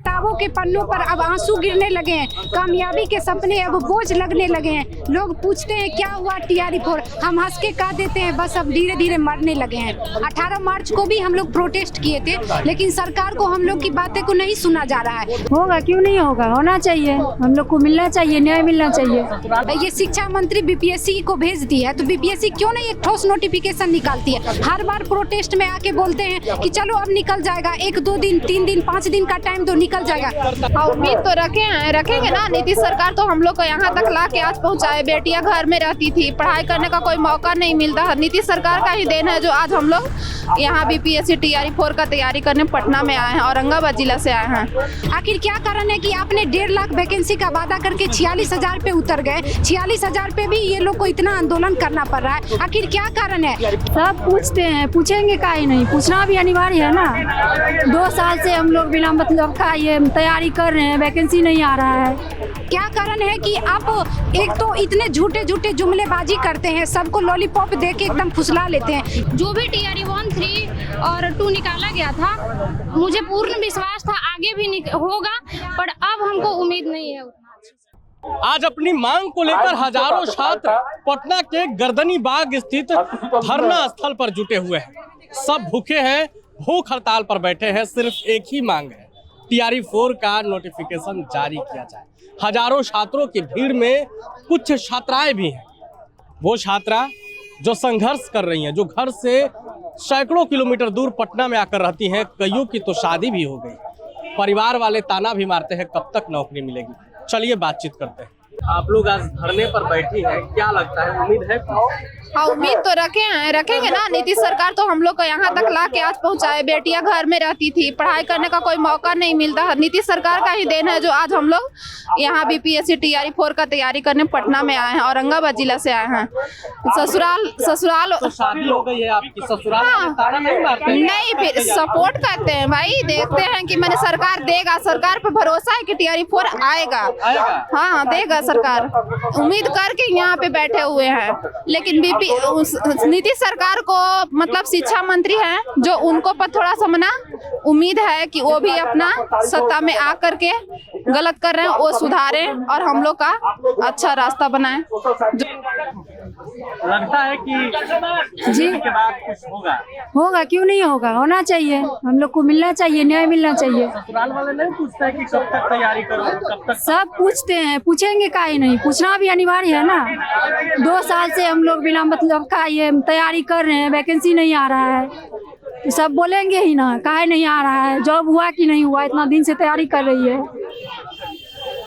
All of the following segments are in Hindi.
किताबों के पन्नों पर अब आंसू गिरने लगे हैं, कामयाबी के सपने अब बोझ लगने लगे हैं। लोग पूछते हैं क्या हुआ टीआरई 4, हम हंस के कह देते हैं बस अब धीरे धीरे मरने लगे हैं। 18 मार्च को भी हम लोग प्रोटेस्ट किए थे, लेकिन सरकार को हम लोग की बातें को नहीं सुना जा रहा है। होगा क्यों नहीं होगा, होना चाहिए, हम लोग को मिलना चाहिए, न्याय मिलना चाहिए। ये शिक्षा मंत्री बीपीएससी को भेज दी है, तो बीपीएससी क्यों नहीं एक ठोस नोटिफिकेशन निकालती है? हर बार प्रोटेस्ट में आके बोलते हैं कि चलो अब निकल जाएगा, 1 2 दिन 3 दिन 5 दिन का टाइम तो निकल जाएगा। उम्मीद तो रखेंगे ना। नीतीश सरकार तो हम लोग को यहाँ तक ला के आज पहुँचाए। बेटियां घर में रहती थी, पढ़ाई करने का कोई मौका नहीं मिलता। नीतीश सरकार का ही देन है जो आज हम लोग यहाँ बीपीएससी टीआरई 4 का तैयारी करने पटना में आए हैं, औरंगाबाद जिला से आए हैं। आखिर क्या कारण है कि आपने 1.5 लाख वैकेंसी का वादा करके 46,000 पे उतर गए? 46,000 पे भी ये लोग को इतना आंदोलन करना पड़ रहा है, आखिर क्या कारण है? सब पूछते हैं, पूछेंगे काहे नहीं, पूछना भी अनिवार्य है ना। 2 साल से हम लोग बिना मतलब का ये तैयारी कर रहे हैं, वैकेंसी नहीं आ रहा है। क्या कारण है कि आप एक तो इतने झूठे झूठे जुमलेबाजी करते हैं, सबको लॉलीपॉप दे के एकदम फुसला लेते हैं। जो भी टीआरई 1, 3 और 2 निकाला गया था, मुझे पूर्ण विश्वास था आगे भी होगा, पर अब हमको उम्मीद नहीं है उतना। आज अपनी मांग को लेकर हजारों छात्र पटना के गर्दनी बाग स्थित धरना स्थल पर जुटे हुए हैं। सब भूखे हैं, भूख हड़ताल पर बैठे हैं। सिर्फ एक ही मांग है, टीआरई 4 का नोटिफिकेशन जारी किया जाए। हजारों छात्रों की भीड़ में कुछ छात्राएं भी हैं, वो छात्रा जो संघर्ष कर रही हैं, जो घर से सैकड़ों किलोमीटर दूर पटना में आकर रहती हैं। कईयों की तो शादी भी हो गई। परिवार वाले ताना भी मारते हैं कब तक नौकरी मिलेगी। चलिए बातचीत करते हैं। आप लोग आज धरने पर बैठी हैं, क्या लगता है, उम्मीद है? हाँ, उम्मीद तो रखेंगे ना। नीतीश सरकार तो हम लोग को यहाँ तक ला के आज पहुँचाए। बेटियां घर में रहती थी, पढ़ाई करने का कोई मौका नहीं मिलता। नीतीश सरकार का ही देन है जो आज हम लोग यहाँ बीपीएससी टीआरई 4 का तैयारी करने पटना में आए हैं, औरंगाबाद जिला से आए हैं। ससुराल तो शादी हो गई है आपकी, ससुराल हाँ, ताना नहीं मारते? नहीं, फिर सपोर्ट करते हैं भाई, देखते हैं कि मैंने सरकार देगा, सरकार पे भरोसा है कि टीआरई 4 आएगा। हाँ, देगा सरकार, उम्मीद करके यहाँ पे बैठे हुए हैं। लेकिन नीतीश सरकार को मतलब शिक्षा मंत्री हैं जो उनको पर थोड़ा सा मना उम्मीद है कि वो भी अपना सत्ता में आकर के गलत कर रहे हैं वो सुधारें और हम लोग का अच्छा रास्ता बनाएं। लगता है कि जी के बाद कुछ होगा क्यों नहीं होगा, होना चाहिए, हम लोग को मिलना चाहिए, न्याय मिलना चाहिए। ससुराल वाले नहीं पूछते हैं कि कब तक तैयारी करो, कब तक? सब पूछते हैं, पूछेंगे काहे नहीं, पूछना भी अनिवार्य है ना। 2 साल से हम लोग बिना मतलब का ये तैयारी कर रहे हैं, वैकेंसी नहीं आ रहा है, तो सब बोलेंगे ही ना काहे नहीं आ रहा है। जॉब हुआ कि नहीं हुआ, इतना दिन से तैयारी कर रही है,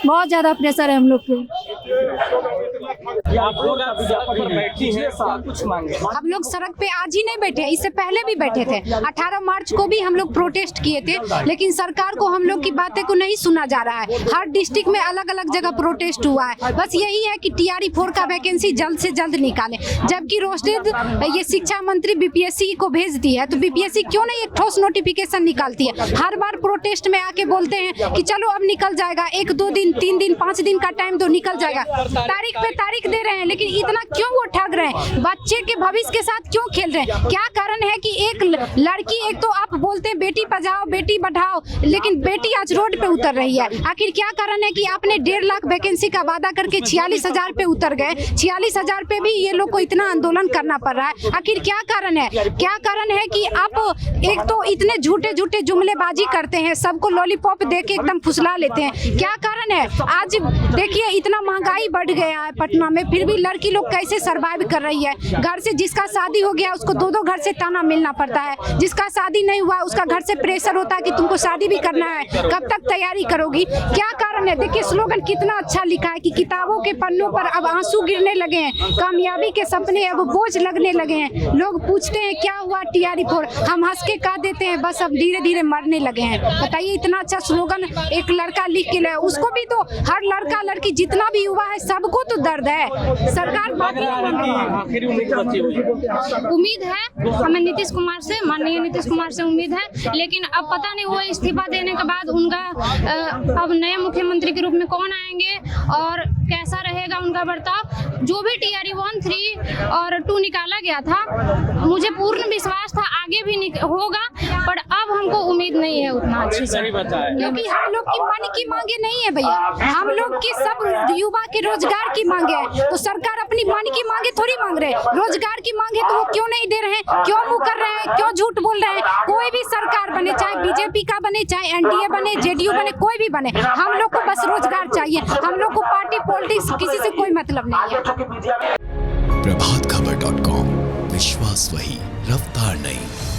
बहुत ज्यादा प्रेशर है हम लोग पे। आप लोग सड़क पर बैठी हैं, कुछ मांगे? हम लोग सड़क पे आज ही नहीं बैठे, इससे पहले भी बैठे थे। 18 मार्च को भी हम लोग प्रोटेस्ट किए थे, लेकिन सरकार को हम लोग की बातें को नहीं सुना जा रहा है। हर डिस्ट्रिक्ट में अलग अलग जगह प्रोटेस्ट हुआ है। बस यही है कि टीआरई 4 का वैकेंसी जल्द से जल्द निकाले। जबकि रोस्टेड ये शिक्षा मंत्री बीपीएससी को भेज दी है, तो बीपीएससी क्यों नहीं एक ठोस नोटिफिकेशन निकालती है? हर बार प्रोटेस्ट में आके बोलते हैं कि चलो अब निकल जाएगा, 1 2 दिन 3 दिन 5 दिन का टाइम तो निकल जाएगा। तारीख पे तारीख दे रहे हैं, लेकिन इतना क्यों वो ठग रहे हैं? बच्चे के भविष्य के साथ क्यों खेल रहे हैं? क्या कारण है कि एक लड़की, एक तो आप बोलते हैं बेटी बचाओ बेटी बढ़ाओ, लेकिन बेटी आज रोड पे उतर रही है। आखिर क्या कारण है कि आपने 1.5 लाख वैकेंसी का वादा करके 46,000 पे उतर गए? 46,000 पे भी ये लोग को इतना आंदोलन करना पड़ रहा है, आखिर क्या कारण है? क्या कारण है कि आप एक तो इतने झूठे झूठे जुमलेबाजी करते हैं, सबको लॉलीपॉप दे के एकदम फुसला लेते हैं? क्या कारण है? आज देखिए इतना महंगाई बढ़ गया है पटना में, फिर भी लड़की लोग कैसे सरवाइव कर रही है। घर से जिसका शादी हो गया उसको 2 घर से ताना मिलना पड़ता है, जिसका शादी नहीं हुआ उसका घर से प्रेशर होता है कि तुमको शादी भी करना है, कब तक तैयारी करोगी? क्या कारण है? देखिए स्लोगन कितना अच्छा लिखा है कि किताबों के पन्नों पर अब आंसू गिरने लगे हैं, कामयाबी के सपने अब बोझ लगने लगे हैं। लोग पूछते हैं क्या हुआ टीआरई 4, हम हंस के कह देते हैं बस अब धीरे धीरे मरने लगे हैं। बताइए इतना अच्छा स्लोगन एक लड़का लिख के लाया, उसको भी तो हर लड़का लड़की जितना भी युवा है सबको तो दर्द है। सरकार उम्मीद है हमें नीतीश कुमार से, माननीय नीतीश कुमार से उम्मीद है, लेकिन अब पता नहीं वो इस्तीफा देने के बाद उनका अब नए मुख्यमंत्री के रूप में कौन आएंगे और कैसा रहेगा उनका बर्ताव। जो भी टीआरई 1, 3 और 2 निकाला गया था, मुझे पूर्ण विश्वास था आगे भी होगा, पर अब हमको उम्मीद नहीं है उतना अच्छे से, क्योंकि हम लोग की मन की मांगे नहीं है भैया, हम लोग की सब युवा के रोजगार की मांगे है। तो सरकार अपनी मन की मांगे थोड़ी मांग रहे हैं, रोजगार की मांगे तो वो क्यों नहीं दे रहे हैं, क्यों मुँह कर रहे हैं, क्यों झूठ बोल रहे हैं। कोई भी सरकार बने, चाहे बीजेपी का बने, चाहे एनडीए बने, जेडीयू बने, कोई भी बने, हम लोग को बस रोजगार चाहिए। हम लोग को पार्टी पॉलिटिक्स किसी से कोई मतलब नहीं है। प्रभातखबर.com, विश्वास वही, रफ्तार नहीं।